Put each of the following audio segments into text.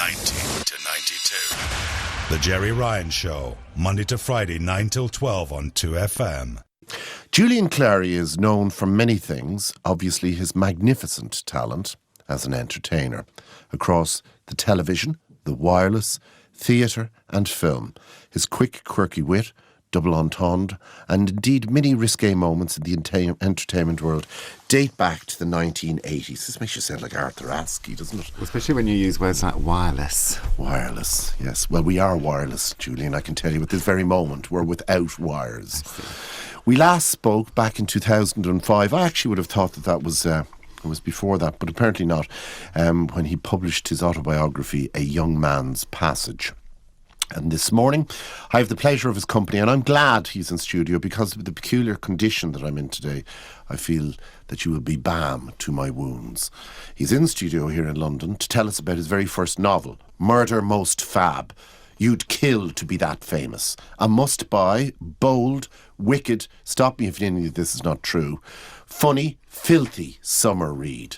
90 to 92. The Gerry Ryan Show, Monday to Friday, 9 till 12 on 2FM. Julian Clary is known for many things, obviously his magnificent talent as an entertainer across the television, the wireless, theatre and film. His quick, quirky wit, double entendre, and indeed many risque moments in the entertainment world date back to the 1980s. This makes you sound like Arthur Askey, doesn't it? Especially when you use words like wireless. Wireless, yes. Well, we are wireless, Julian, I can tell you at this very moment. We're without wires. We last spoke back in 2005. I actually would have thought that was before that, but apparently not, when he published his autobiography, A Young Man's Passage. And this morning, I have the pleasure of his company, and I'm glad he's in studio because of the peculiar condition that I'm in today. I feel that you will be balm to my wounds. He's in studio here in London to tell us about his very first novel, Murder Most Fab. You'd kill to be that famous. A must-buy, bold, wicked, stop me if any of this is not true, funny, filthy summer read.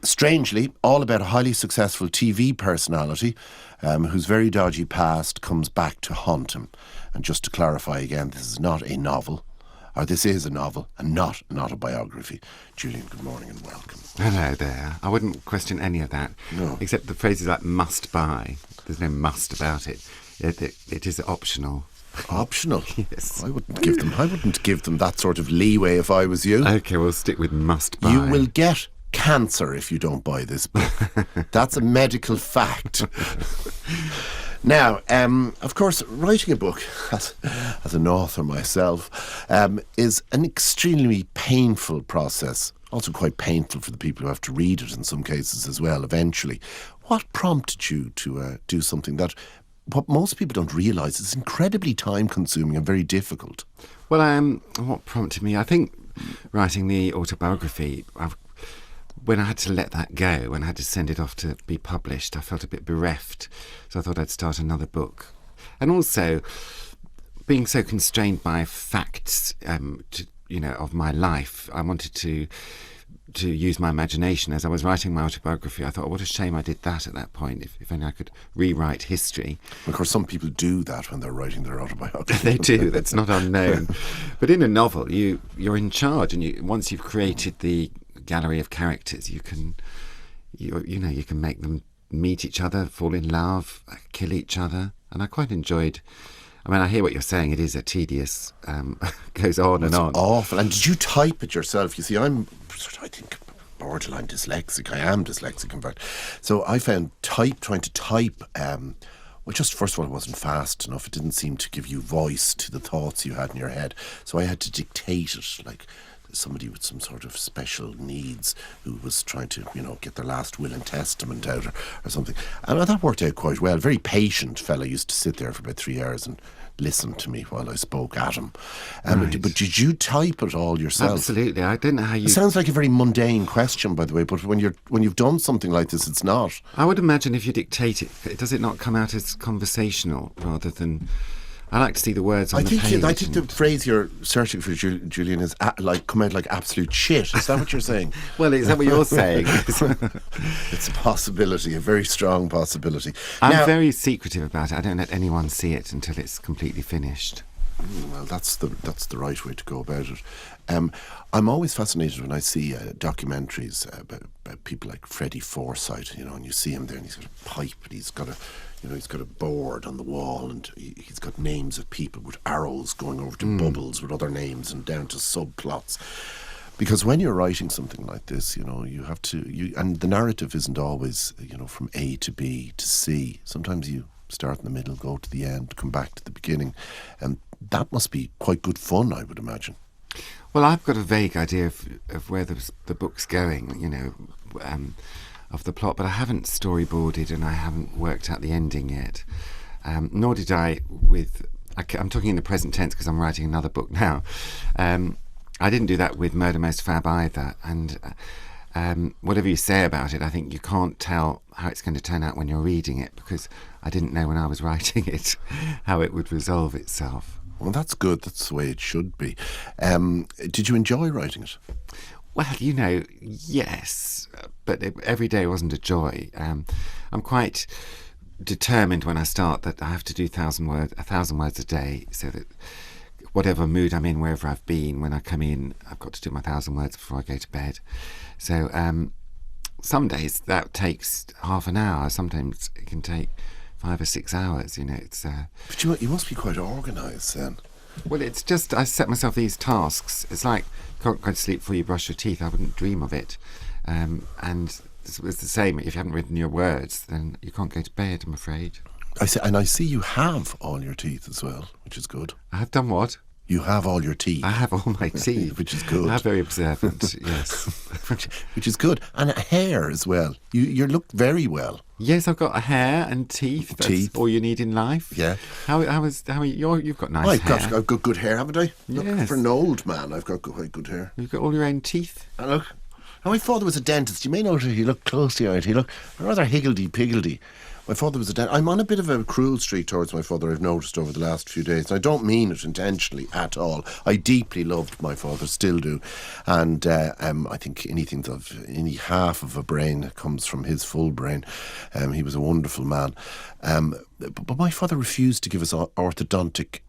Strangely, all about a highly successful TV personality whose very dodgy past comes back to haunt him. And just to clarify again, this is not a novel, or this is a novel and not an autobiography. Julian, good morning and welcome. Hello there. I wouldn't question any of that. No. Except the phrases like must buy. There's no must about it. It is optional. Optional? Yes. I wouldn't give them that sort of leeway if I was you. Okay, we'll stick with must buy. You will get cancer if you don't buy this book. That's a medical fact. Now, of course, writing a book, as an author myself, is an extremely painful process. Also quite painful for the people who have to read it in some cases as well, eventually. What prompted you to do something that, what most people don't realise, is incredibly time-consuming and very difficult? Well, what prompted me? I think writing the autobiography, when I had to let that go, when I had to send it off to be published, I felt a bit bereft. So I thought I'd start another book. And also, being so constrained by facts, of my life, I wanted to use my imagination. As I was writing my autobiography, I thought, what a shame I did that at that point. If only I could rewrite history. Of course, some people do that when they're writing their autobiography. They do. That's not unknown. But in a novel, you're in charge, and once you've created the gallery of characters, you can make them meet each other, fall in love, kill each other. And I quite enjoyed. I mean, I hear what you're saying. It is a tedious, goes on and on. It's awful. And did you type it yourself? You see, I think, borderline dyslexic. I am dyslexic, in fact. So I found trying to type, just first of all, it wasn't fast enough. It didn't seem to give you voice to the thoughts you had in your head. So I had to dictate it, like somebody with some sort of special needs who was trying to, get their last will and testament out or something. And that worked out quite well. A very patient fella used to sit there for about 3 hours and listen to me while I spoke at him. Right. But did you type it all yourself? Absolutely. I don't know how you... It sounds like a very mundane question, by the way, but when you've done something like this, it's not. I would imagine if you dictate it, does it not come out as conversational rather than... I like to see the words on the page. I think the phrase you're searching for, Julian, is come out like absolute shit. Is that what you're saying? Well, is that what you're saying? It's a possibility, a very strong possibility. I'm very secretive about it. I don't let anyone see it until it's completely finished. Well, that's the right way to go about it. I'm always fascinated when I see documentaries about people like Freddie Forsyth, and you see him there and he's got a pipe and he's got a board on the wall and he's got names of people with arrows going over to bubbles with other names and down to subplots. Because when you're writing something like this, you have to, and the narrative isn't always, from A to B to C. Sometimes you start in the middle, go to the end, come back to the beginning. And that must be quite good fun, I would imagine. Well, I've got a vague idea of where the book's going, of the plot, but I haven't storyboarded and I haven't worked out the ending yet. Nor did I I'm talking in the present tense because I'm writing another book now. I didn't do that with Murder Most Fab either. And whatever you say about it, I think you can't tell how it's going to turn out when you're reading it because I didn't know when I was writing it how it would resolve itself. Well, that's good. That's the way it should be. Did you enjoy writing it? Well, yes, but every day wasn't a joy. I'm quite determined when I start that I have to do 1,000 words a day, so that whatever mood I'm in, wherever I've been, when I come in, I've got to do my 1,000 words before I go to bed. So some days that takes half an hour. Sometimes it can take 5 or 6 hours. It's. But you must be quite organised then. Well, it's just I set myself these tasks. It's like you can't go to sleep before you brush your teeth. I wouldn't dream of it. And it's the same. If you haven't written your words, then you can't go to bed, I'm afraid. I see you have all your teeth as well, which is good. I have done what? You have all your teeth. I have all my teeth. Which is good. I'm very observant, yes. Which is good. And hair as well. You look very well. Yes, I've got a hair and teeth. That's all you need in life. Yeah. How you've got nice hair. I've got good hair, haven't I? Yes. Look, for an old man, I've got quite good hair. You've got all your own teeth. And look, my father was a dentist. You may notice he looked closely at it. He looked rather higgledy-piggledy. My father was a dentist. I'm on a bit of a cruel streak towards my father, I've noticed over the last few days. And I don't mean it intentionally at all. I deeply loved my father, still do. And I think any half of a brain comes from his full brain. He was a wonderful man. But my father refused to give us orthodontic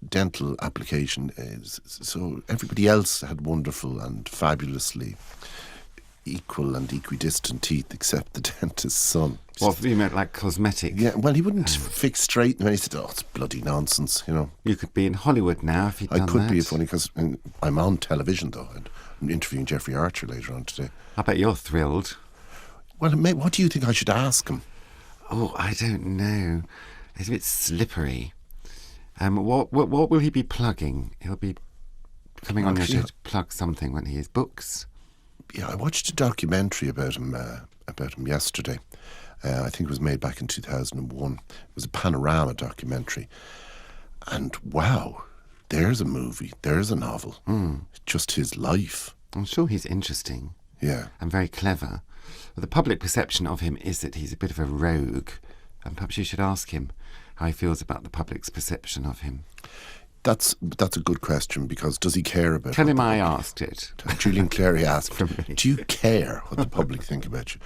dental application. So everybody else had wonderful and fabulously equal and equidistant teeth except the dentist's son. What, you meant like cosmetic? Yeah, well, he wouldn't fix straight. And he said, it's bloody nonsense, You could be in Hollywood now if you'd done that. I could be, funny, because I'm on television, though, and I'm interviewing Jeffrey Archer later on today. I bet you're thrilled. Well, mate, what do you think I should ask him? Oh, I don't know. It's a bit slippery. What will he be plugging? He'll be coming on your show to plug something, when he is books. Yeah, I watched a documentary about him yesterday. I think it was made back in 2001. It was a panorama documentary. And wow, there's a movie, there's a novel. Just his life. I'm sure he's interesting. Yeah. And very clever. But the public perception of him is that he's a bit of a rogue. And perhaps you should ask him how he feels about the public's perception of him. That's a good question, because does he care about it? Tell him I asked it. Julian Clary asked, do you care what the public think about you?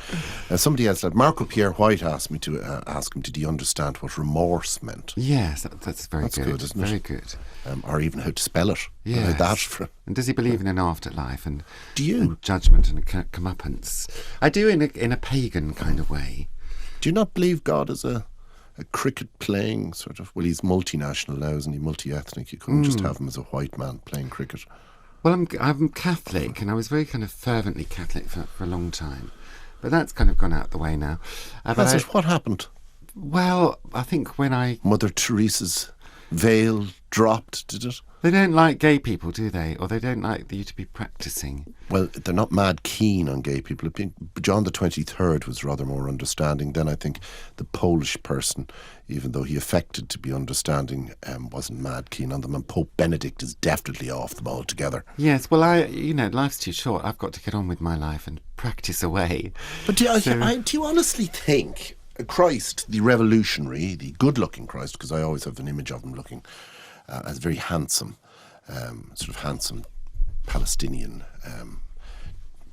Somebody else, like Marco Pierre White, asked me to ask him, did he understand what remorse meant? Yes, that's very good. That's good, isn't it? Very good. Or even how to spell it. Yes. That. And does he believe in an afterlife and, do you? And judgment and comeuppance? I do in a pagan kind of way. Do you not believe God is a cricket-playing sort of... Well, he's multinational now, isn't he? Multi-ethnic. You couldn't just have him as a white man playing cricket. Well, I'm Catholic, and I was very kind of fervently Catholic for a long time. But that's kind of gone out the way now. What happened? Well, I think when Mother Teresa's veil dropped, did it? They don't like gay people, do they? Or they don't like you to be practising. Well, they're not mad keen on gay people. John the 23rd was rather more understanding. Then I think the Polish person, even though he affected to be understanding, wasn't mad keen on them. And Pope Benedict is definitely off them altogether. Yes, well, life's too short. I've got to get on with my life and practice away. But do you honestly think Christ, the revolutionary, the good-looking Christ, because I always have an image of him looking as very handsome, sort of handsome Palestinian.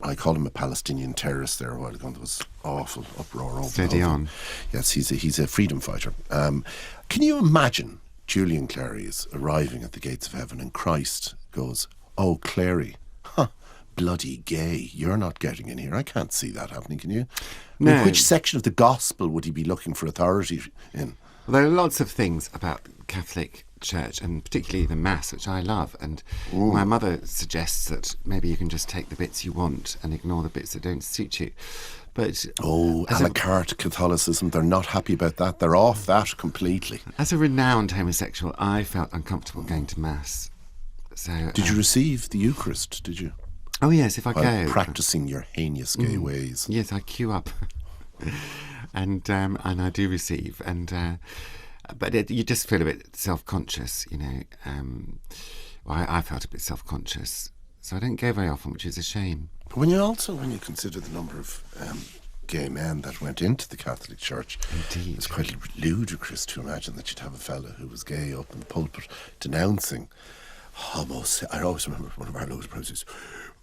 I called him a Palestinian terrorist there a while ago. There was awful uproar over. Steady on. Yes, he's a freedom fighter. Can you imagine Julian Clary is arriving at the gates of heaven and Christ goes, "Oh, Clary, bloody gay, you're not getting in here." I can't see that happening, can you? No. I mean, which section of the gospel would he be looking for authority in? Well, there are lots of things about Catholic Church, and particularly the Mass, which I love. And my mother suggests that maybe you can just take the bits you want and ignore the bits that don't suit you. But a la carte Catholicism, they're not happy about that. They're off that completely. As a renowned homosexual, I felt uncomfortable going to Mass. So, did you receive the Eucharist, did you? Oh, yes, if I go. Practising your heinous gay ways. Yes, I queue up. and I do receive. But you just feel a bit self-conscious, I felt a bit self-conscious. So I don't go very often, which is a shame. But when you consider the number of gay men that went into the Catholic Church, indeed, it's quite ludicrous to imagine that you'd have a fella who was gay up in the pulpit denouncing homosexuality. I always remember one of our Lord's prayers,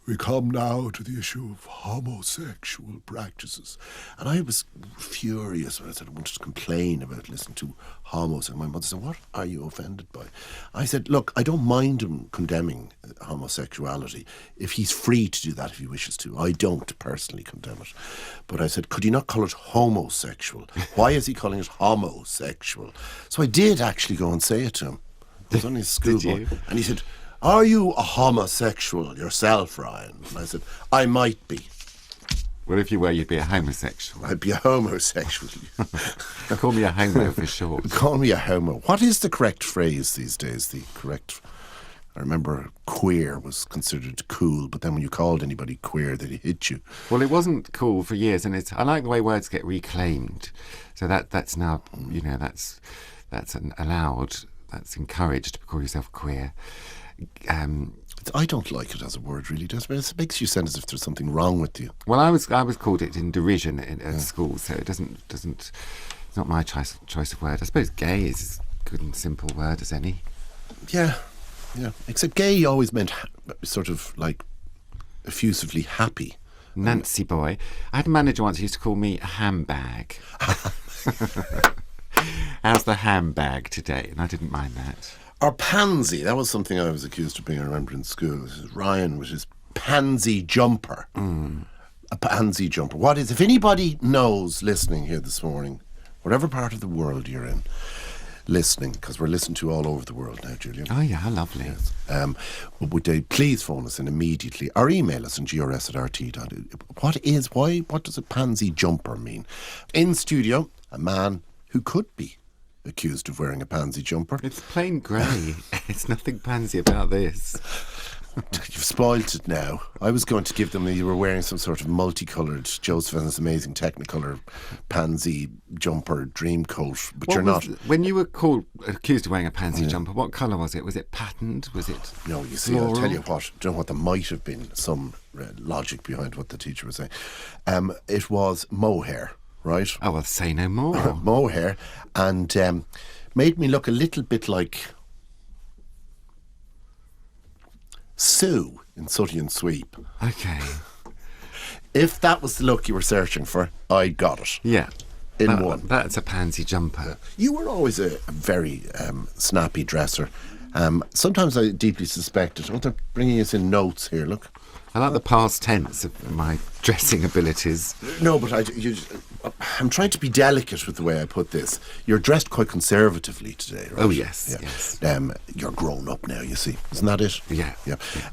we come now to the issue of homosexual practices. And I was furious when I said I wanted to complain about listening to homosexual. My mother said, what are you offended by? I said, look, I don't mind him condemning homosexuality if he's free to do that if he wishes to. I don't personally condemn it. But I said, could he not call it homosexual? Why is he calling it homosexual? So I did actually go and say it to him. I was only a schoolboy. And he said, are you a homosexual yourself, Ryan? And I said, I might be. Well, if you were, you'd be a homosexual. I'd be a homosexual. Call me a homo for short. Call me a homo. What is the correct phrase these days? The correct... I remember queer was considered cool, but then when you called anybody queer, they'd hit you. Well, it wasn't cool for years, and I like the way words get reclaimed. So that's now, that's allowed, that's encouraged to call yourself queer. I don't like it as a word, really, does it? It makes you sound as if there's something wrong with you. Well, I was called it in derision at school, so it doesn't. It's not my choice of word. I suppose gay is as good and simple word as any. Yeah. Except gay always meant sort of like effusively happy. Nancy boy. I had a manager once who used to call me a handbag. How's the handbag today? And I didn't mind that. Or pansy, that was something I was accused of being, I remember, in school. This is Ryan with his pansy jumper. A pansy jumper. What is, if anybody knows listening here this morning, whatever part of the world you're in, listening, because we're listened to all over the world now, Julian. Oh yeah, how lovely. Yes. Would they please phone us in immediately or email us on grs@rt. What does a pansy jumper mean? In studio, a man who could be accused of wearing a pansy jumper. It's plain grey. It's nothing pansy about this. You've spoilt it now. I was going to give them that you were wearing some sort of multicoloured Joseph and his amazing Technicolor pansy jumper dream coat, but you're not. When you were accused of wearing a pansy jumper, what colour was it? Was it patterned? Was it No, you see, floral? I'll tell you what. Do you know what there might have been some logic behind what the teacher was saying? It was mohair, right? Oh, well, say no more. Mohair, and made me look a little bit like Sue in Sooty and Sweep. Okay. If that was the look you were searching for, I got it. Yeah. In one. That's a pansy jumper. You were always a very snappy dresser. Sometimes I deeply suspect it. Oh, they're bringing us in notes here, look. I like the past tense of my dressing abilities. No, but I'm trying to be delicate with the way I put this. You're dressed quite conservatively today, right? Oh, yes, yeah. yes. You're grown up now, you see. Isn't that it? Yeah.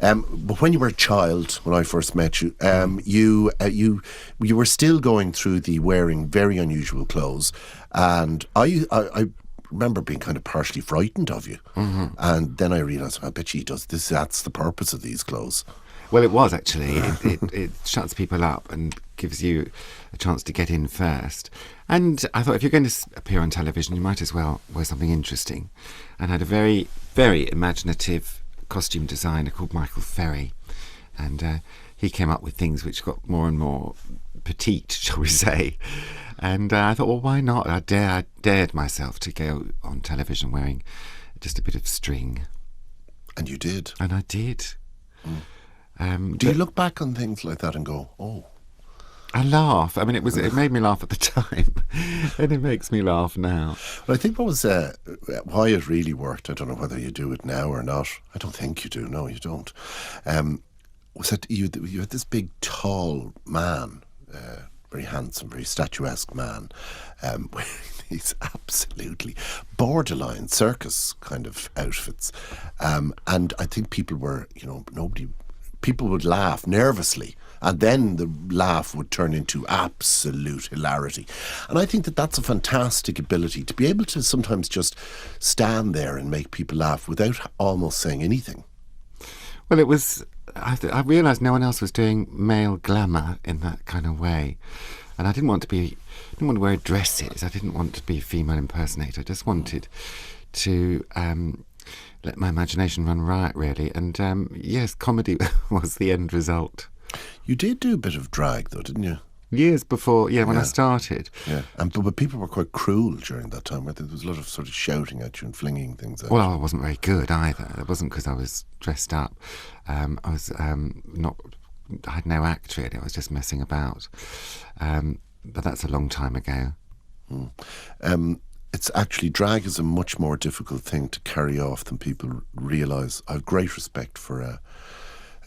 But when you were a child, when I first met you, you were still going through the wearing very unusual clothes, and I remember being kind of partially frightened of you. Mm-hmm. And then I realised, I bet she does this. That's the purpose of these clothes. Well, it was actually. It shuts people up and gives you a chance to get in first. And I thought, if you're going to appear on television, you might as well wear something interesting. And I had a very, very imaginative costume designer called Michael Ferry. And he came up with things which got more and more petite, shall we say. And I thought, well, why not? I dared myself to go on television wearing just a bit of string. And you did. And I did. Mm. Do you look back on things like that and go, oh? I laugh. I mean, it made me laugh at the time, and it makes me laugh now. Well, I think what was why it really worked, I don't know whether you do it now or not. I don't think you do. No, you don't. Was that you had this big, tall man, very handsome, very statuesque man, wearing these absolutely borderline circus kind of outfits. And I think people were, people would laugh nervously, and then the laugh would turn into absolute hilarity. And I think that that's a fantastic ability, to be able to sometimes just stand there and make people laugh without almost saying anything. Well, it was... I realised no one else was doing male glamour in that kind of way. And I didn't want to wear dresses. I didn't want to be a female impersonator. I just wanted to... let my imagination run riot, really. And yes, comedy was the end result. You did do a bit of drag, though, didn't you? Years before, when I started. Yeah, but people were quite cruel during that time, where there was a lot of sort of shouting at you and flinging things at you. Well, I wasn't very good either. It wasn't because I was dressed up. I was not had no act really. I was just messing about. But that's a long time ago. It's actually, drag is a much more difficult thing to carry off than people realise. I have great respect for a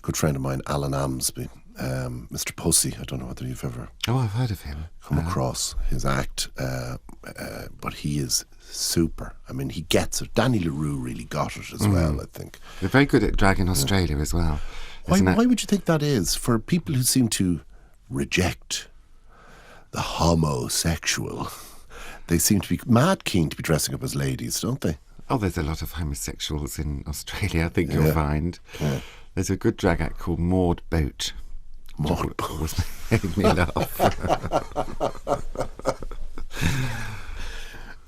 good friend of mine, Alan Amsby, Mr. Pussy. I don't know whether you've ever I've heard of him. Come across his act, but he is super. I mean, he gets it. Danny LaRue really got it as well, I think. They're very good at drag in Australia as well. Why would you think that is? For people who seem to reject the homosexual, they seem to be mad keen to be dressing up as ladies, don't they? Oh, there's a lot of homosexuals in Australia, I think you'll find. Yeah. There's a good drag act called Maud Boat. Maud Boat. Made me laugh.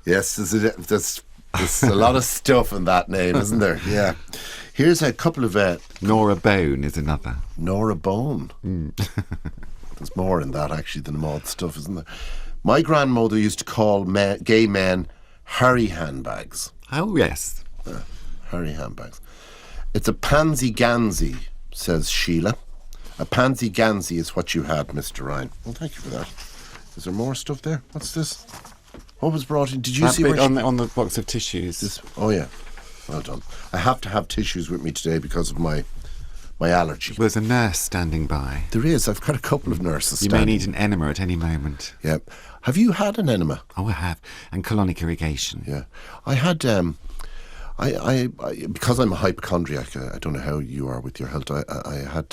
Yes, there's a lot of stuff in that name, isn't there? Yeah. Here's a couple of... Nora Bone is another. Nora Bone. There's more in that, actually, than Maud stuff, isn't there? My grandmother used to call gay men Harry handbags. Oh, yes. Harry handbags. It's a pansy-gansy, says Sheila. A pansy-gansy is what you had, Mr. Ryan. Well, thank you for that. Is there more stuff there? What's this? What was brought in? Did you see where on the box of tissues? Oh, yeah. Well done. I have to have tissues with me today because of my allergy. Well, there's a nurse standing by. There is. I've got a couple of nurses You may need an enema at any moment. Yeah. Have you had an enema? Oh, I have. And colonic irrigation. Yeah. I had... I because I'm a hypochondriac, I don't know how you are with your health. I had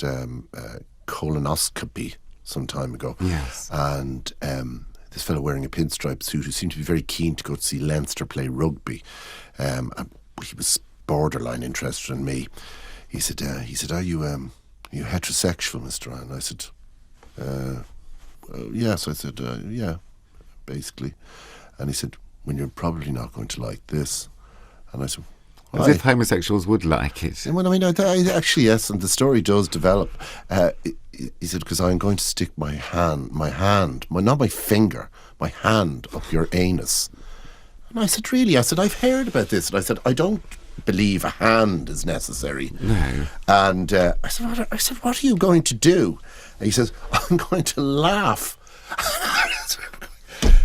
colonoscopy some time ago. Yes. And this fellow wearing a pinstripe suit who seemed to be very keen to go to see Leinster play rugby. He was borderline interested in me. He said, "Are you heterosexual, Mr. Ryan?" I said, "Yes." I said, "Yeah, basically." And he said, "Well, you're probably not going to like this." And I said, as if homosexuals would like it. Well, I mean, I actually, yes, and the story does develop. He said, because I'm going to stick my hand, not my finger, my hand up your anus. And I said, really? I said, I've heard about this. And I said, I don't believe a hand is necessary. No. And I said, what are you going to do? And he says, I'm going to laugh.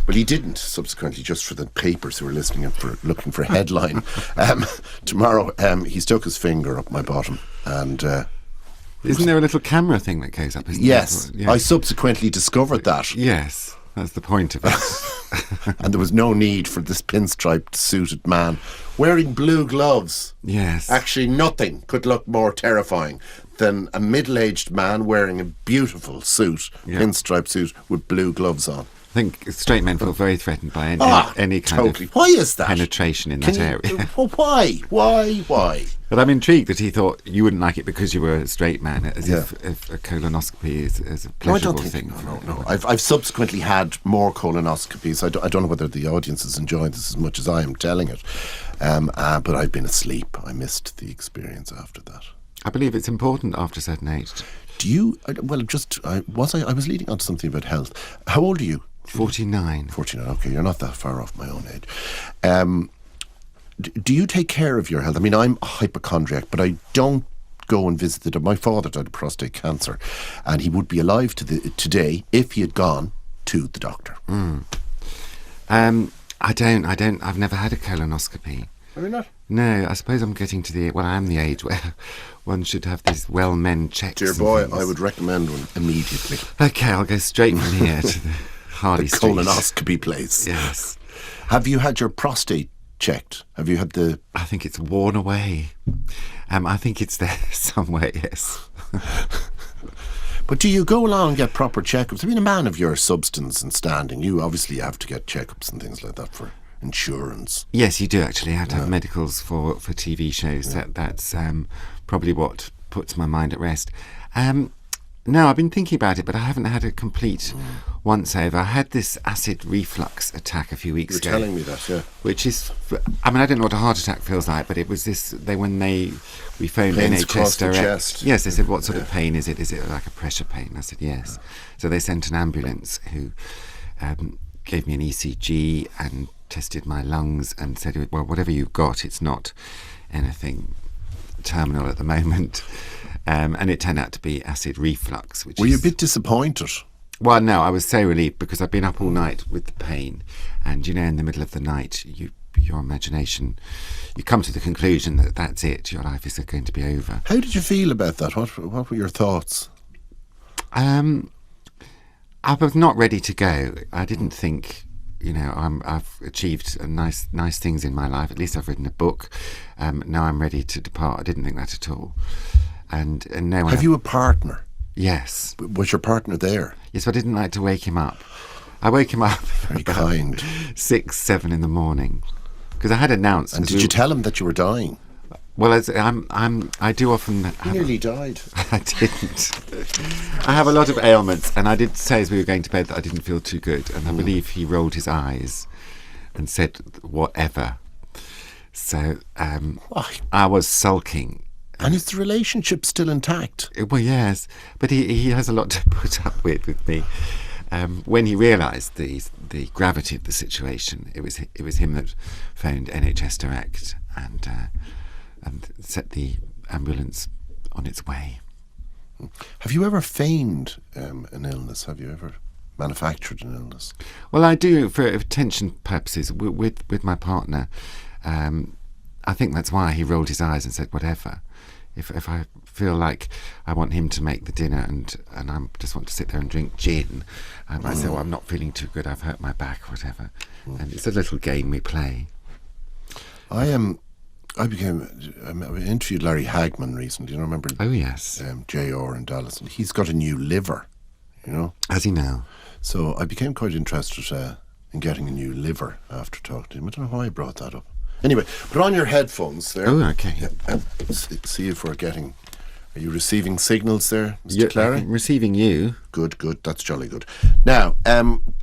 Well, he didn't, subsequently, just for the papers who were listening and looking for a headline. Tomorrow, he stuck his finger up my bottom. And isn't there a little camera thing that goes up? Yes, yeah. I subsequently discovered that. Yes, that's the point of it. And there was no need for this pinstriped suited man wearing blue gloves. Yes. Actually, nothing could look more terrifying than a middle-aged man wearing a beautiful suit, pinstripe suit, with blue gloves on. I think straight men feel very threatened by any kind of Why is that? penetration in that area. Well, why? But I'm intrigued that he thought you wouldn't like it because you were a straight man, as if a colonoscopy is a pleasurable thing. No. I've subsequently had more colonoscopies. I don't know whether the audience is enjoying this as much as I am telling it, but I've been asleep. I missed the experience after that. I believe it's important after a certain age. Do you? Well, I was leading on to something about health. How old are you? 49. 49, okay, you're not that far off my own age. Do you take care of your health? I mean, I'm a hypochondriac, but I don't go and visit my father died of prostate cancer, and he would be alive today if he had gone to the doctor. I don't. I've never had a colonoscopy. Have you not? No, I suppose I'm getting to I am the age where one should have these well-men checks. Dear boy, I would recommend one immediately. Okay, I'll go straight from here to the Harley Street colonoscopy place. Yes. Have you had your prostate checked? Have you had the... I think it's worn away. I think it's there somewhere, yes. But do you go along and get proper checkups? I mean, a man of your substance and standing, you obviously have to get checkups and things like that for insurance. Yes, you do actually have to have medicals for TV shows. That's probably what puts my mind at rest. No, I've been thinking about it, but I haven't had a complete once-over. I had this acid reflux attack a few weeks ago. You were telling me that, yeah. Which is, I mean, I don't know what a heart attack feels like, but it was this, we phoned Pains NHS Direct. The chest. Yes, they said, what sort of pain is it? Is it like a pressure pain? I said, yes. So they sent an ambulance who gave me an ECG and tested my lungs and said, well, whatever you've got, it's not anything terminal at the moment. And it turned out to be acid reflux. Were you a bit disappointed? Well, no, I was so relieved because I'd been up all night with the pain. And, in the middle of the night, your imagination, you come to the conclusion that that's it, your life is going to be over. How did you feel about that? What were your thoughts? I was not ready to go. I didn't think, I've achieved nice things in my life. At least I've written a book. Now I'm ready to depart. I didn't think that at all. And now Have you a partner? Yes. Was your partner there? Yes, but I didn't like to wake him up. I woke him up Very kind. 6, 7 in the morning because I had announced. And did you tell him that you were dying? Well, I do often. You nearly died. I didn't. I have a lot of ailments, and I did say as we were going to bed that I didn't feel too good, and I believe he rolled his eyes and said whatever. So I was sulking. And is the relationship still intact? Well, yes, but he has a lot to put up with me. When he realised the gravity of the situation, it was him that phoned NHS Direct and set the ambulance on its way. Have you ever feigned an illness? Have you ever manufactured an illness? Well, I do for attention purposes with my partner. I think that's why he rolled his eyes and said whatever. If I feel like I want him to make the dinner and I just want to sit there and drink gin, I say, well, I'm not feeling too good, I've hurt my back, whatever. And it's a little game we play. I interviewed Larry Hagman recently. You remember? Oh, yes. JR in Dallas. And he's got a new liver, Has he now? So I became quite interested in getting a new liver after talking to him. I don't know why I brought that up. Anyway, put on your headphones there. Oh, okay. Yeah, see if we're getting... Are you receiving signals there, Mr. Clary? I'm receiving you. Good. That's jolly good. Now,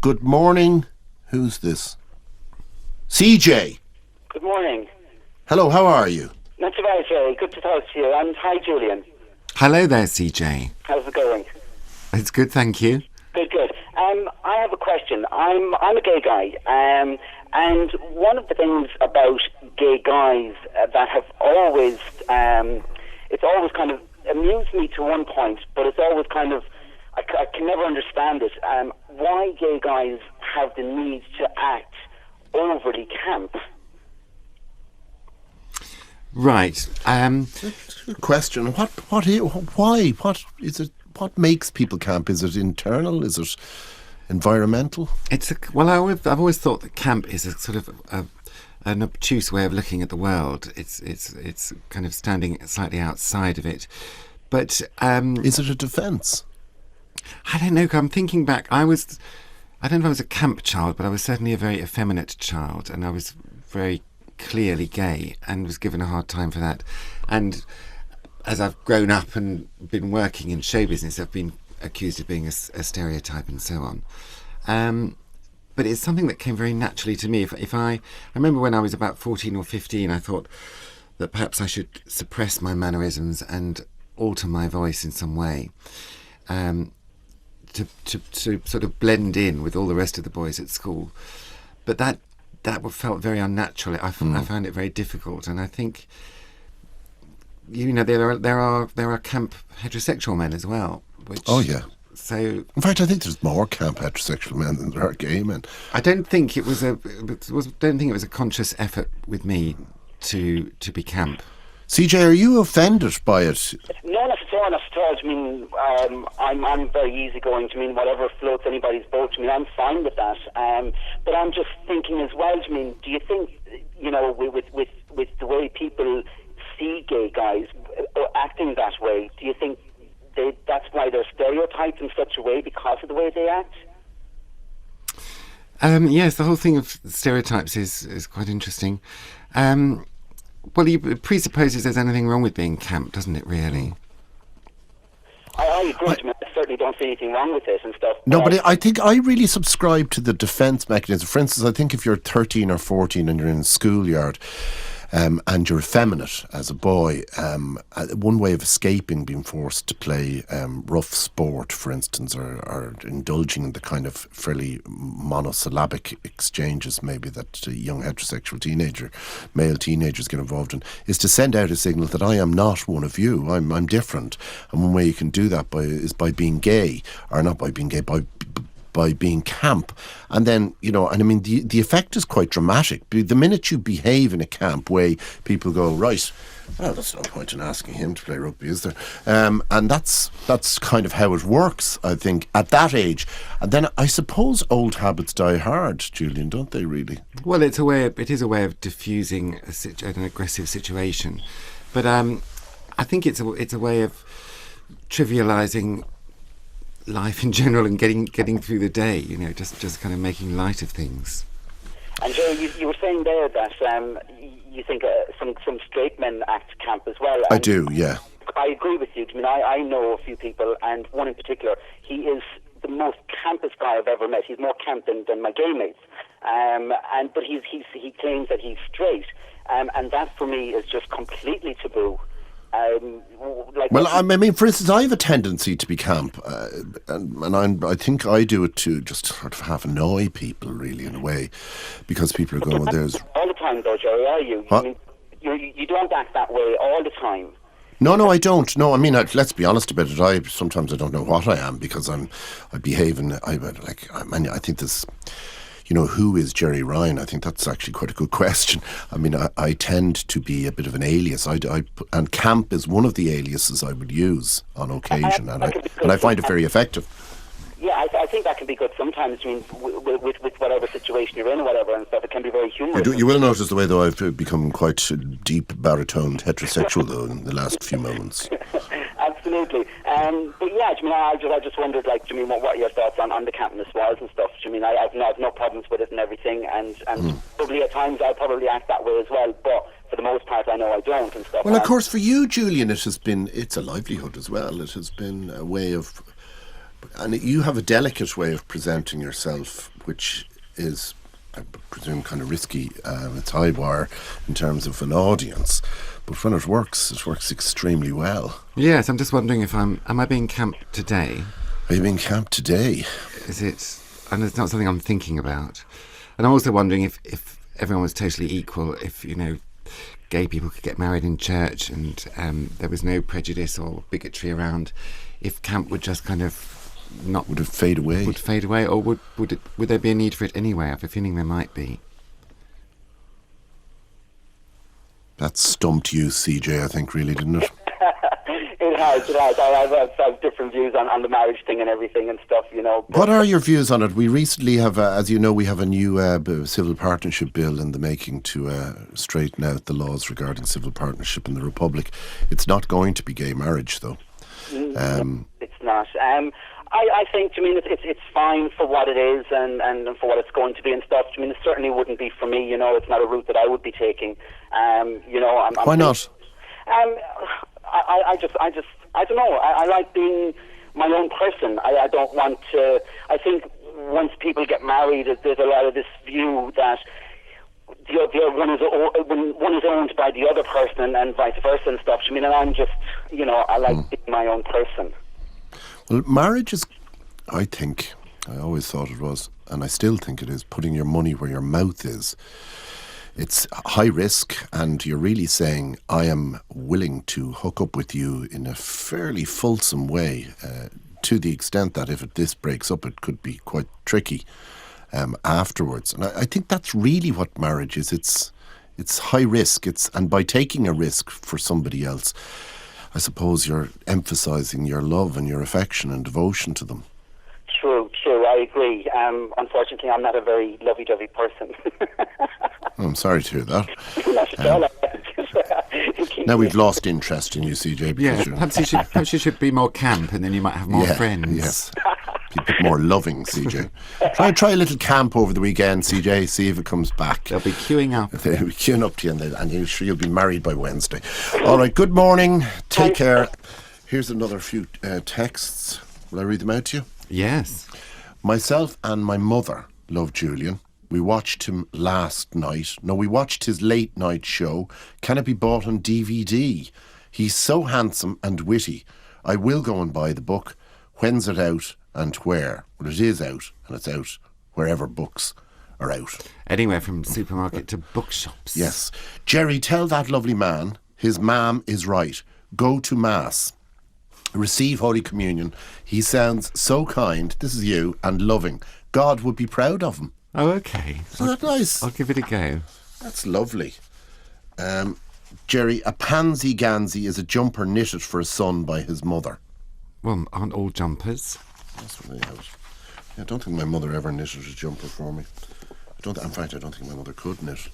good morning. Who's this? CJ. Good morning. Hello, how are you? Not too bad, Gerry. Good to talk to you. Hi, Julian. Hello there, CJ. How's it going? It's good, thank you. Good. I have a question. I'm a gay guy, and one of the things about gay guys that have always, it's always kind of amused me to one point, but it's always kind of, I can never understand it. Why gay guys have the need to act overly camp? Right. Good question. Why? What is it? What makes people camp? Is it internal? Is it environmental? I've always thought that camp is a sort of an obtuse way of looking at the world. It's kind of standing slightly outside of it. But is it a defence? I don't know. I'm thinking back. I don't know if I was a camp child, but I was certainly a very effeminate child, and I was very clearly gay and was given a hard time for that. And as I've grown up and been working in show business, I've been accused of being a stereotype and so on. But it's something that came very naturally to me. If I remember when I was about 14 or 15, I thought that perhaps I should suppress my mannerisms and alter my voice in some way to sort of blend in with all the rest of the boys at school. But that felt very unnatural. I found it very difficult, and I think there are camp heterosexual men as well. Oh yeah. So in fact, I think there's more camp heterosexual men than there are gay men. I don't think it was a conscious effort with me to be camp. CJ, are you offended by it? No, not at all. I mean, I'm very easygoing. I mean, whatever floats anybody's boat. I mean, I'm fine with that. But I'm just thinking as well. I mean, do you think, with the way people see gay guys acting that way, do you think that's why they're stereotyped in such a way because of the way they act? Yes, the whole thing of stereotypes is quite interesting. Well, it presupposes there's anything wrong with being camp, doesn't it, really? I agree. I certainly don't see anything wrong with this and stuff. No, but I think I really subscribe to the defence mechanism. For instance, I think if you're 13 or 14 and you're in a schoolyard, and you're effeminate as a boy, one way of escaping being forced to play rough sport, for instance, or indulging in the kind of fairly monosyllabic exchanges maybe that young heterosexual male teenagers get involved in, is to send out a signal that I am not one of you. I'm different. And one way you can do that is by being gay, or not by being gay, by being camp. And then, and I mean, the effect is quite dramatic. The minute you behave in a camp way, people go, right, well, there's no point in asking him to play rugby, is there? And that's kind of how it works, I think, at that age. And then I suppose old habits die hard, Julian, don't they really? Well, it is a way of diffusing an aggressive situation. But I think it's a way of trivialising life in general and getting through the day, just kind of making light of things. And Gerry, you were saying there that you think some straight men act camp as well. I do, yeah. I agree with you. I mean, I know a few people, and one in particular, he is the most campest guy I've ever met. He's more camp than my gay mates. But he claims that he's straight, and that for me is just completely taboo. I mean, for instance, I have a tendency to be camp, and I think I do it to just sort of half annoy people, really, in a way, because people are going, well, there's... All the time, though, Gerry, are you? What? I mean, you don't act that way all the time. No, I don't. No, I mean, let's be honest about it. Sometimes I don't know what I am, because I behave in... I think this... who is Gerry Ryan? I think that's actually quite a good question. I mean, I tend to be a bit of an alias. And camp is one of the aliases I would use on occasion, and I find it very effective. Yeah, I think that can be good sometimes. I mean, with whatever situation you're in or whatever and stuff, it can be very humorous. You will notice the way, though, I've become quite deep baritoned heterosexual, though, in the last few moments. Absolutely. But yeah, I just wondered, what your thoughts on the campness was and stuff. I've no problems with it and everything, and probably at times I'll probably act that way as well, but for the most part I know I don't and stuff. Well, of course, for you, Julian, it's a livelihood as well. It has been a way of... And you have a delicate way of presenting yourself, which is, I presume, kind of risky. It's high wire in terms of an audience. But when it works extremely well. Yes, I'm just wondering if am I being camp today? Are you being camp today? Is it? And it's not something I'm thinking about. And I'm also wondering if everyone was totally equal, if, gay people could get married in church and there was no prejudice or bigotry around, if camp would just kind of would it fade away? Would fade away, or would there be a need for it anyway? I have a feeling there might be. That stumped you, CJ, I think, really, didn't it? It has. I have different views on the marriage thing and everything and stuff, What are your views on it? We recently have, as you know, we have a new civil partnership bill in the making to straighten out the laws regarding civil partnership in the Republic. It's not going to be gay marriage, though. It's not. I think, it's fine for what it is and for what it's going to be and stuff. It certainly wouldn't be for me, it's not a route that I would be taking. Why not? I don't know. I like being my own person. I don't want to... I think once people get married, there's a lot of this view that one is owned by the other person and vice versa and stuff. And I'm just, I like being my own person. Well, marriage is, I always thought it was, and I still think it is, putting your money where your mouth is. It's high risk, and you're really saying, I am willing to hook up with you in a fairly fulsome way, to the extent that if this breaks up, it could be quite tricky afterwards. And I think that's really what marriage is. It's high risk, and by taking a risk for somebody else, I suppose you're emphasising your love and your affection and devotion to them. True, I agree. Unfortunately, I'm not a very lovey-dovey person. I'm sorry to hear that. Not at all. Now we've lost interest in you, CJ. Yeah, perhaps you should be more camp, and then you might have more friends. Yes, be a bit more loving, CJ. Try a little camp over the weekend, CJ. See if it comes back. They'll be queuing up. They'll be queuing up to you, and you're sure you'll be married by Wednesday. All right. Good morning. Take care. Here's another few texts. Will I read them out to you? Yes. Myself and my mother love Julian. We watched him last night. No, we watched his late night show. Can it be bought on DVD? He's so handsome and witty. I will go and buy the book. When's it out and where? Well, it is out, and it's out wherever books are out. Anywhere from supermarket to bookshops. Yes. Gerry, tell that lovely man his mam is right. Go to Mass. Receive Holy Communion. He sounds so kind, this is you, and loving. God would be proud of him. Oh, okay. Isn't that nice? I'll give it a go. That's lovely. Gerry, a pansy gansy is a jumper knitted for a son by his mother. Well, aren't all jumpers? That's what I have. Yeah, I don't think my mother ever knitted a jumper for me. In fact, I don't think my mother could knit.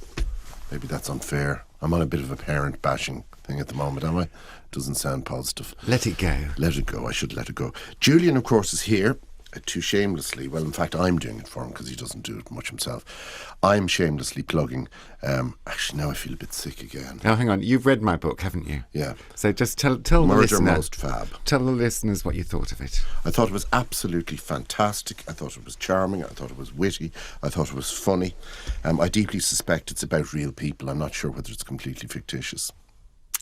Maybe that's unfair. I'm on a bit of a parent bashing thing at the moment, am I? Doesn't sound positive. Let it go. Let it go. I should let it go. Julian, of course, is here to shamelessly, well, in fact, I'm doing it for him because he doesn't do it much himself. I'm shamelessly plugging. Actually, now I feel a bit sick again. Oh, hang on. You've read my book, haven't you? Yeah. So just tell Murder the listener. Most Fab. Tell the listeners what you thought of it. I thought it was absolutely fantastic. I thought it was charming. I thought it was witty. I thought it was funny. I deeply suspect it's about real people. I'm not sure whether it's completely fictitious.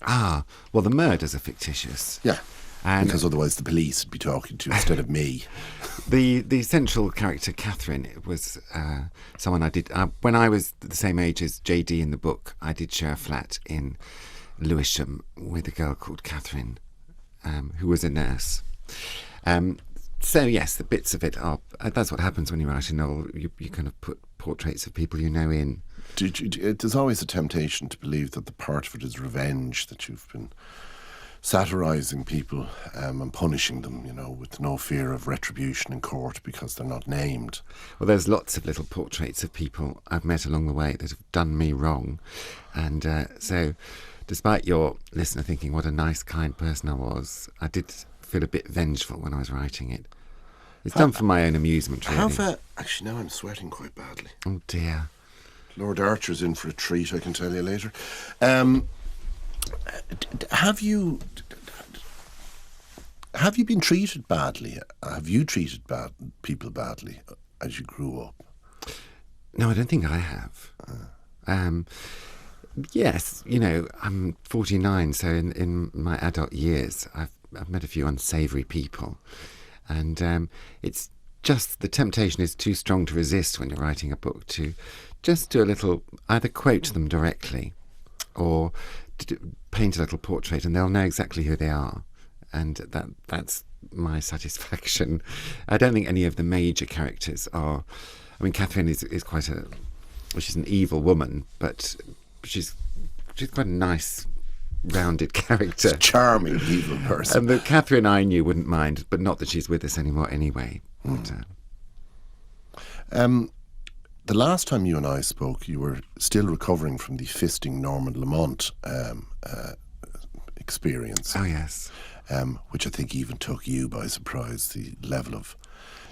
Ah, well, the murders are fictitious. Yeah. And because otherwise the police would be talking to instead of me. The central character, Catherine, was someone I did... when I was the same age as JD in the book, I did share a flat in Lewisham with a girl called Catherine, who was a nurse. So, yes, the bits of it are... that's what happens when you write a novel. You kind of put portraits of people you know in. There's always a temptation to believe that the part of it is revenge, that you've been satirising people and punishing them, with no fear of retribution in court because they're not named. Well, there's lots of little portraits of people I've met along the way that have done me wrong. And so, despite your listener thinking what a nice, kind person I was, I did feel a bit vengeful when I was writing it. It's done for my own amusement, really. Actually, now I'm sweating quite badly. Oh, dear. Lord Archer's in for a treat, I can tell you later. Have you been treated badly? Have you treated people badly as you grew up? No, I don't think I have. Yes, I'm 49, so in my adult years, I've met a few unsavoury people, and it's just the temptation is too strong to resist when you're writing a book to just do a little, either quote them directly, or paint a little portrait, and they'll know exactly who they are, and that's my satisfaction. I don't think any of the major characters are. I mean, Catherine is quite she's an evil woman, but she's quite a nice, rounded character. She's a charming evil person. And the Catherine I knew wouldn't mind, but not that she's with us anymore anyway. The last time you and I spoke, you were still recovering from the fisting Norman Lamont experience. Oh, yes. Which I think even took you by surprise, the level of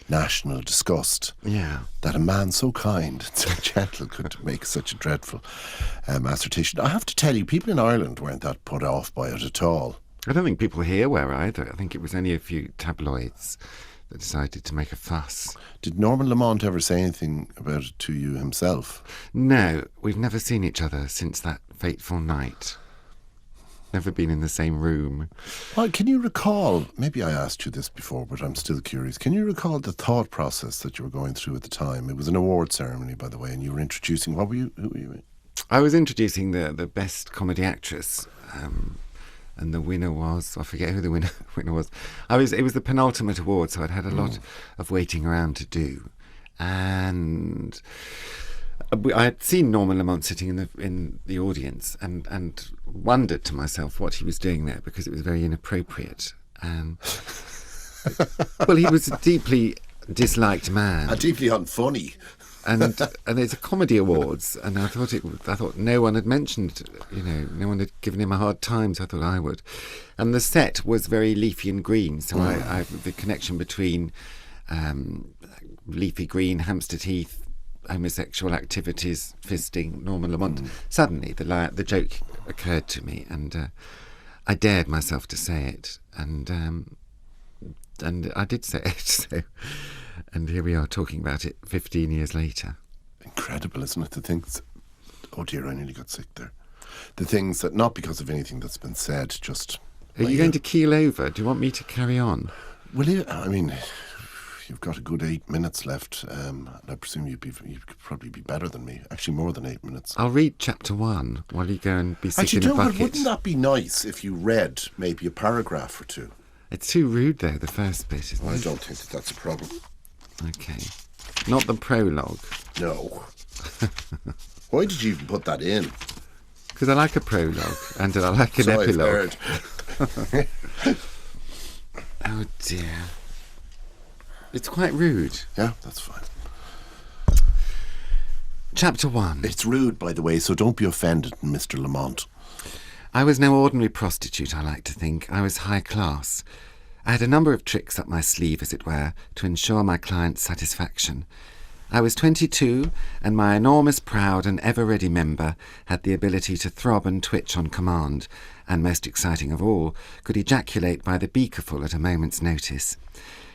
national disgust. Yeah. That a man so kind and so gentle could make such a dreadful assertion. I have to tell you, people in Ireland weren't that put off by it at all. I don't think people here were either. I think it was only a few tabloids that decided to make a fuss. Did Norman Lamont ever say anything about it to you himself? No, we've never seen each other since that fateful night. Never been in the same room. Well, can you recall, maybe I asked you this before, but I'm still curious, can you recall the thought process that you were going through at the time? It was an award ceremony, by the way, and you were introducing, who were you in? I was introducing the best comedy actress, and the winner was, I forget who the winner was. It was the penultimate award, so I'd had a lot of waiting around to do. And I had seen Norman Lamont sitting in the audience and wondered to myself what he was doing there, because it was very inappropriate. And well, he was a deeply disliked man. Deeply unfunny. And it's a comedy awards, and I thought no one had mentioned, no one had given him a hard time, so I thought I would. And the set was very leafy and green, so the connection between leafy green, Hampstead Heath, homosexual activities, fisting, Norman Lamont. Suddenly the joke occurred to me, and I dared myself to say it, and I did say it. So, and here we are talking about it 15 years later. incredible, isn't it? The things... Oh dear, I nearly got sick there. The things that, not because of anything that's been said, just... Are you going to keel over? Do you want me to carry on? Well, I mean, you've got a good 8 minutes left, and I presume you could probably be better than me. Actually, more than 8 minutes. I'll read chapter 1 while you go and be sick Actually, in a but bucket. wouldn't that be nice if you read maybe a paragraph or two? It's too rude, though, the first bit, isn't I it? don't think that's a problem. Okay. Not the prologue. No. Why did you even put that in? Because I like a prologue and I like an So I've epilogue. heard. Oh, dear. It's quite rude. Yeah, that's fine. Chapter 1. It's rude, by the way, so don't be offended, Mr. Lamont. I was no ordinary prostitute, I like to think. I was high class. I had a number of tricks up my sleeve, as it were, to ensure my client's satisfaction. I was 22, and my enormous, proud and ever-ready member had the ability to throb and twitch on command, and, most exciting of all, could ejaculate by the beakerful at a moment's notice.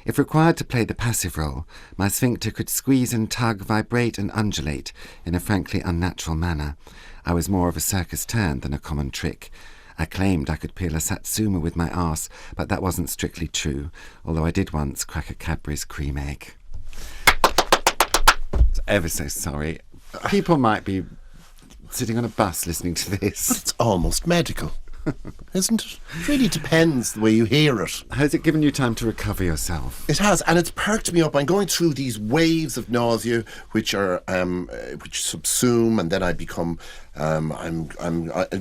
If required to play the passive role, my sphincter could squeeze and tug, vibrate and undulate in a frankly unnatural manner. I was more of a circus turn than a common trick. I claimed I could peel a satsuma with my arse, but that wasn't strictly true, although I did once crack a Cadbury's cream egg. Ever so sorry. People might be sitting on a bus listening to this. But it's almost medical, isn't it? It really depends the way you hear it. Has it given you time to recover yourself? It has, and it's perked me up. I'm going through these waves of nausea, which are which subsume, and then I become. I'm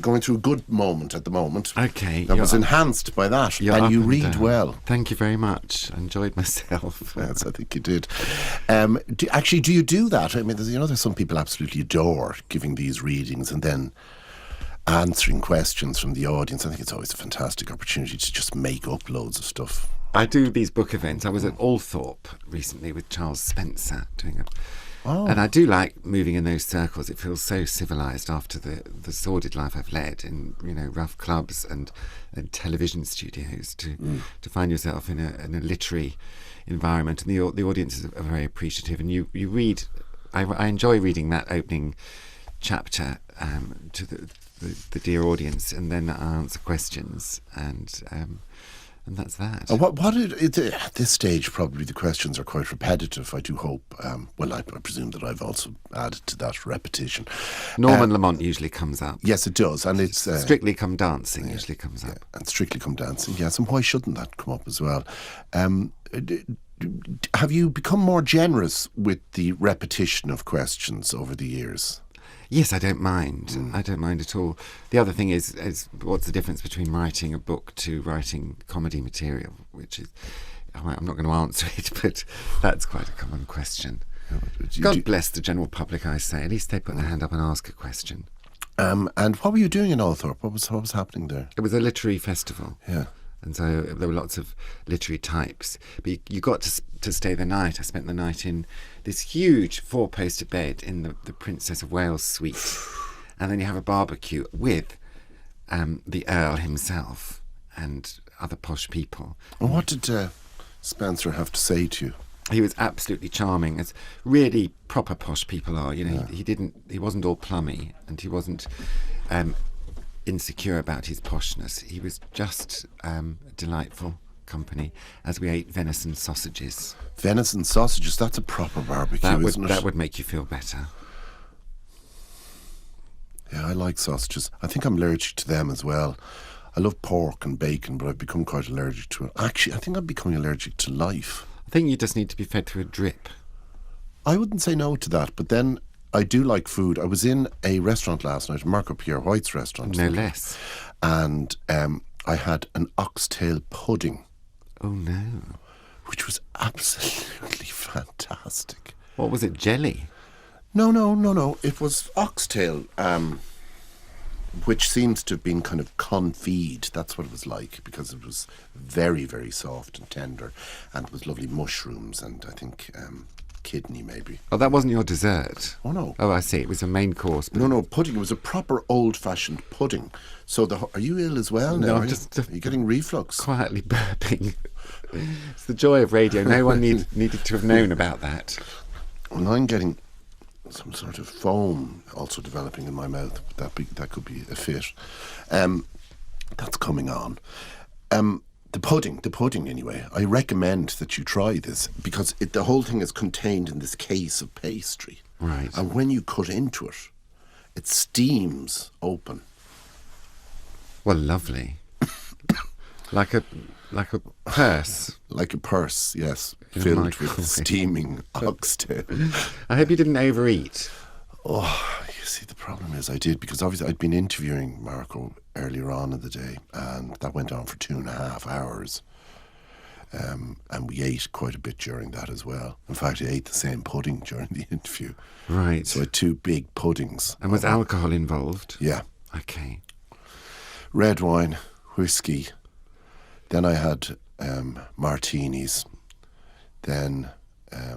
going through a good moment at the moment. Okay, that was enhanced by that, you're and up you and read down. well. Thank you very much. I enjoyed myself. Yes, I think you did. Do you do that? I mean, there's some people absolutely adore giving these readings and then answering questions from the audience. I think it's always a fantastic opportunity to just make up loads of stuff. I do these book events. I was at Althorpe recently with Charles Spencer doing and I do like moving in those circles. It feels so civilised after the sordid life I've led in rough clubs and television studios to find yourself in a literary environment, and the audiences are very appreciative. And you read. I enjoy reading that opening chapter to the dear audience, and then I answer questions, and that's that. At this stage, probably the questions are quite repetitive. I do hope. I presume that I've also added to that repetition. Norman Lamont usually comes up. Yes, it does, and it's Strictly Come Dancing usually comes up. And Strictly Come Dancing. Yes, and why shouldn't that come up as well? Have you become more generous with the repetition of questions over the years? Yes, I don't mind. I don't mind at all. The other thing is what's the difference between writing a book to writing comedy material, which is, I'm not going to answer it, but that's quite a common question. God bless the general public, I say. At least they put their hand up and ask a question. And what were you doing in Althorpe? What was happening there? It was a literary festival. Yeah. And so there were lots of literary types. But you got to stay the night. I spent the night in this huge 4-poster bed in the Princess of Wales suite. And then you have a barbecue with the Earl himself and other posh people. And what did Spencer have to say to you? He was absolutely charming, as really proper posh people are. He wasn't all plummy, and he wasn't insecure about his poshness. He was just delightful company as we ate venison sausages. Venison sausages, that's a proper barbecue, isn't it? That would make you feel better. Yeah, I like sausages. I think I'm allergic to them as well. I love pork and bacon, but I've become quite allergic to it. Actually, I think I'm becoming allergic to life. I think you just need to be fed through a drip. I wouldn't say no to that, but then I do like food. I was in a restaurant last night, Marco Pierre White's restaurant. No less. And I had an oxtail pudding. Oh, no. Which was absolutely fantastic. What was it, jelly? No. It was oxtail, which seems to have been kind of confit. That's what it was like, because it was very, very soft and tender, and with lovely mushrooms and I think kidney maybe. Oh, that wasn't your dessert? Oh, no. Oh, I see. It was a main course. But No, pudding. It was a proper old-fashioned pudding. So are you ill as well now? No, are I'm just you getting reflux? Quietly burping. It's the joy of radio. No one needed to have known about that. Well, I'm getting some sort of foam also developing in my mouth. That could be a fit. That's coming on. The pudding anyway. I recommend that you try this because the whole thing is contained in this case of pastry. Right. And when you cut into it, it steams open. Well, lovely. like a purse. Like a purse, yes, In a filled microwave. with steaming oxtail. I hope you didn't overeat. Oh, you see, the problem is I did, because obviously I'd been interviewing Marco earlier on in the day, and that went on for 2.5 hours. And we ate quite a bit during that as well. In fact, I ate the same pudding during the interview. Right. So I had 2 big puddings. And was alcohol involved? Yeah. Okay. Red wine, whiskey. Then I had martinis. Then, now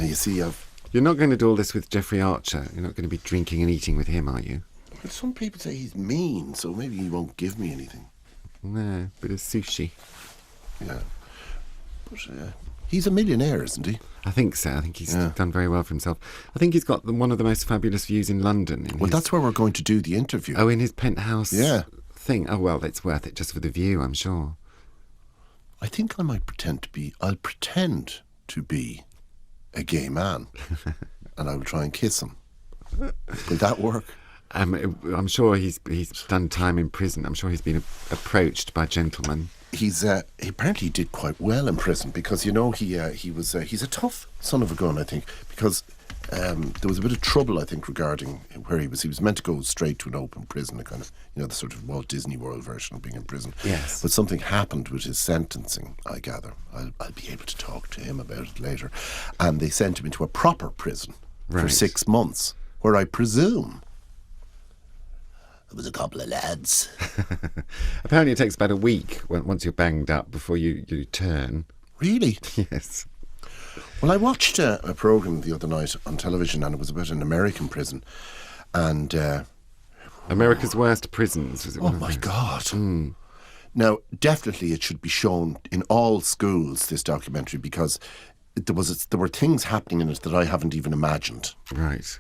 you see, You're not going to do all this with Jeffrey Archer. You're not going to be drinking and eating with him, are you? some people say he's mean, so maybe he won't give me anything. No, bit of sushi. Yeah. But he's a millionaire, isn't he? I think so. I think he's done very well for himself. I think he's got one of the most fabulous views in London. Well, that's where we're going to do the interview. Oh, in his penthouse Yeah. thing. Oh, well, it's worth it just for the view, I'm sure. I think I might I'll pretend to be a gay man and I will try and kiss him. Will that work? I'm sure he's done time in prison. I'm sure he's been approached by gentlemen. He apparently did quite well in prison because, you know, he's a tough son of a gun, I think, because there was a bit of trouble, I think, regarding where he was. He was meant to go straight to an open prison, a kind of, you know, the sort of Walt Disney World version of being in prison. Yes. But something happened with his sentencing, I gather. I'll be able to talk to him about it later. And they sent him into a proper prison for Right. 6 months, where I presume there was a couple of lads. Apparently it takes about a week once you're banged up before you turn. Really? Yes. Well, I watched a programme the other night on television, and it was about an American prison. And America's Worst Prisons. Was it oh one of my those? God. Now, definitely it should be shown in all schools, this documentary, because there were things happening in it that I haven't even imagined. Right.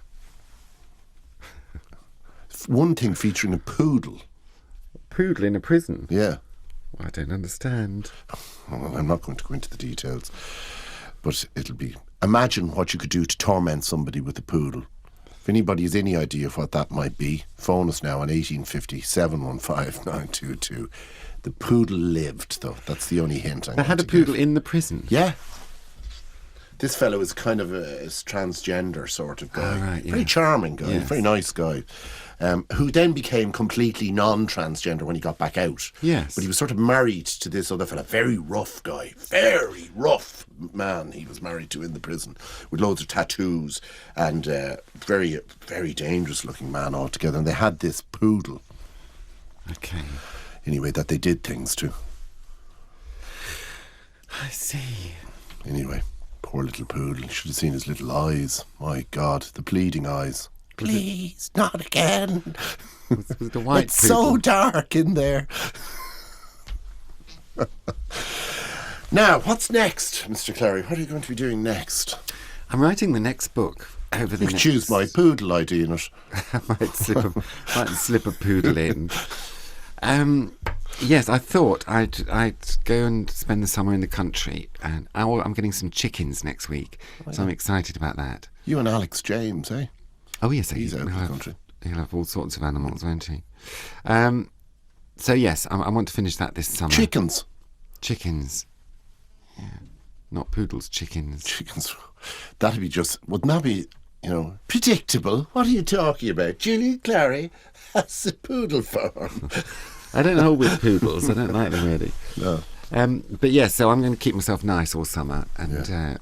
One thing featuring a poodle. Poodle in a prison? Yeah. I don't understand. Well, I'm not going to go into the details, but it'll be... Imagine what you could do to torment somebody with a poodle. If anybody has any idea of what that might be, phone us now on 1850 715 922. The poodle lived, though. That's the only hint I'm They going had a to poodle give. in the prison? Yeah. This fellow is kind of a transgender sort of guy. Oh, right, yeah. Very charming guy, Yes. very nice guy. Who then became completely non-transgender when he got back out. Yes. But he was sort of married to this other fella, very rough guy, very rough man he was married to in the prison, with loads of tattoos and very, very dangerous looking man altogether. And they had this poodle, Okay. anyway, that they did things to. I see. Anyway, poor little poodle. You should have seen his little eyes. My God, the pleading eyes. Please, not again. Was it the white It's so poodle? dark in there. Now, what's next, Mr. Clary? What are you going to be doing next? I'm writing the next book over the You next... can choose my poodle ID in it. I might slip a poodle in. Yes, I thought I'd go and spend the summer in the country, and I'm getting some chickens next week, so I'm excited about that. You and Alex James, eh? Oh yes, He's out of the country. He'll have all sorts of animals, won't he? So yes, I want to finish that this summer. Chickens. Chickens. Yeah, not poodles, chickens. Chickens. That'd be just... Wouldn't that be, you know, predictable? What are you talking about? Julian Clary has a poodle farm. I don't hold with poodles. I don't like them really. No. But yes, so I'm going to keep myself nice all summer, and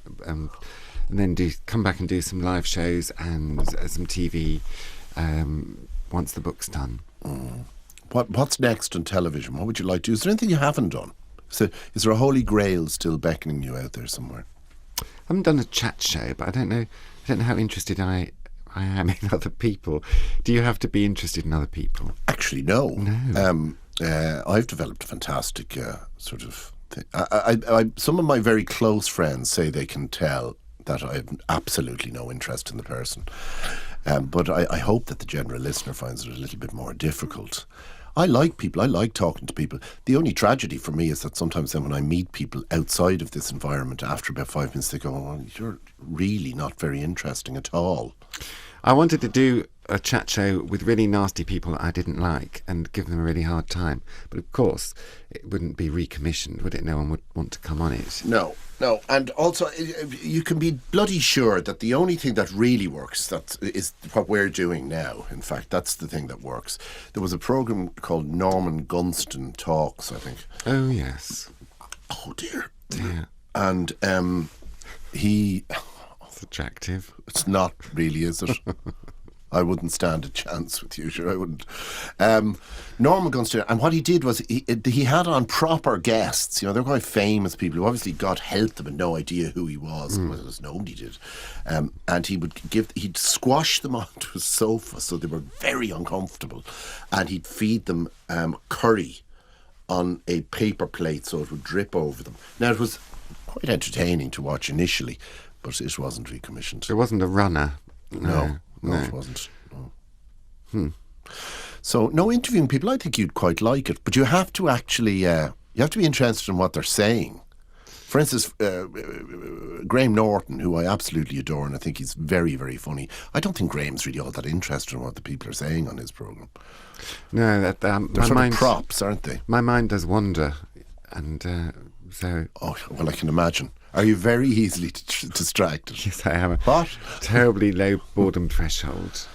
then come back and do some live shows and some TV once the book's done. What's next on television? What would you like to do? Is there anything you haven't done? Is there a holy grail still beckoning you out there somewhere? I haven't done a chat show, but I don't know how interested I am in other people. Do you have to be interested in other people? Actually, no. No. I've developed a fantastic sort of thing. Some of my very close friends say they can tell that I have absolutely no interest in the person. But I hope that the general listener finds it a little bit more difficult. I like people. I like talking to people. The only tragedy for me is that sometimes then when I meet people outside of this environment, after about 5 minutes, they go, "Oh, you're really not very interesting at all." I wanted to do a chat show with really nasty people that I didn't like and give them a really hard time. But of course, it wouldn't be recommissioned, would it? No one would want to come on it. No. And also, you can be bloody sure that the only thing that really works is what we're doing now. In fact, that's the thing that works. There was a programme called Norman Gunston Talks, I think. Oh, yes. Oh, dear. Yeah. And he... It's attractive. It's not really, is it? I wouldn't stand a chance with you, sure I wouldn't. Norman Gunston, and what he did was he had on proper guests. You know, they're quite famous people who obviously God help them and no idea who he was. As nobody did. And he'd squash them onto a sofa so they were very uncomfortable, and he'd feed them curry on a paper plate so it would drip over them. Now, it was quite entertaining to watch initially, but it wasn't recommissioned. There wasn't a runner. No, it wasn't. No. So, no, interviewing people, I think you'd quite like it, but you have to actually, you have to be interested in what they're saying. For instance, Graham Norton, who I absolutely adore, and I think he's very, very funny. I don't think Graham's really all that interested in what the people are saying on his programme. No, they're my sort mind, of props, aren't they? My mind does wander, and so... Oh, well, I can imagine. Are you very easily distracted? Yes, I have a What? terribly low boredom threshold.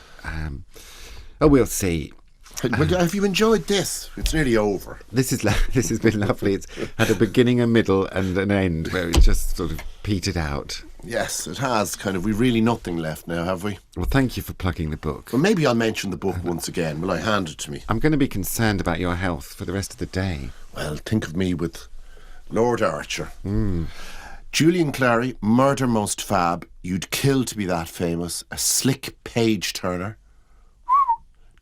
We'll see. Well, have you enjoyed this? It's nearly over. This has been lovely. It's had a beginning, a middle, and an end where it just sort of petered out. Yes, it has. We've really nothing left now, have we? Well, thank you for plugging the book. Well, maybe I'll mention the book once again. Will I hand it to me? I'm going to be concerned about your health for the rest of the day. Well, think of me with Lord Archer. Julian Clary, Murder Most Fab. You'd kill to be that famous. A slick page turner.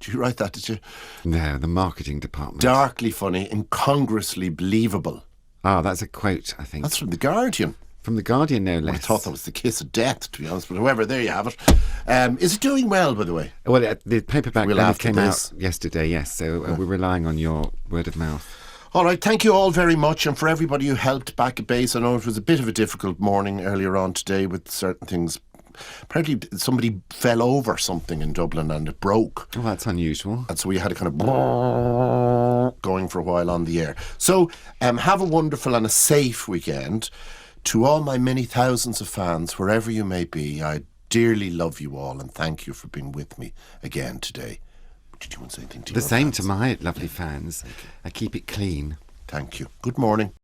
Did you write that, did you? No, the marketing department. Darkly funny, incongruously believable. Ah, that's a quote, I think. That's from The Guardian. From The Guardian, no less. I thought that was the kiss of death, to be honest, but however, there you have it. Is it doing well, by the way? Well, the paperback came this. out yesterday, yes, so we're relying on your word of mouth. All right, thank you all very much, and for everybody who helped back at base. I know it was a bit of a difficult morning earlier on today with certain things. Apparently somebody fell over something in Dublin and it broke. Oh, that's unusual. And so we had a kind of going for a while on the air. So have a wonderful and a safe weekend. To all my many thousands of fans, wherever you may be, I dearly love you all and thank you for being with me again today. Did you want to say anything to The your same fans? to my lovely fans. I keep it clean. Thank you. Good morning.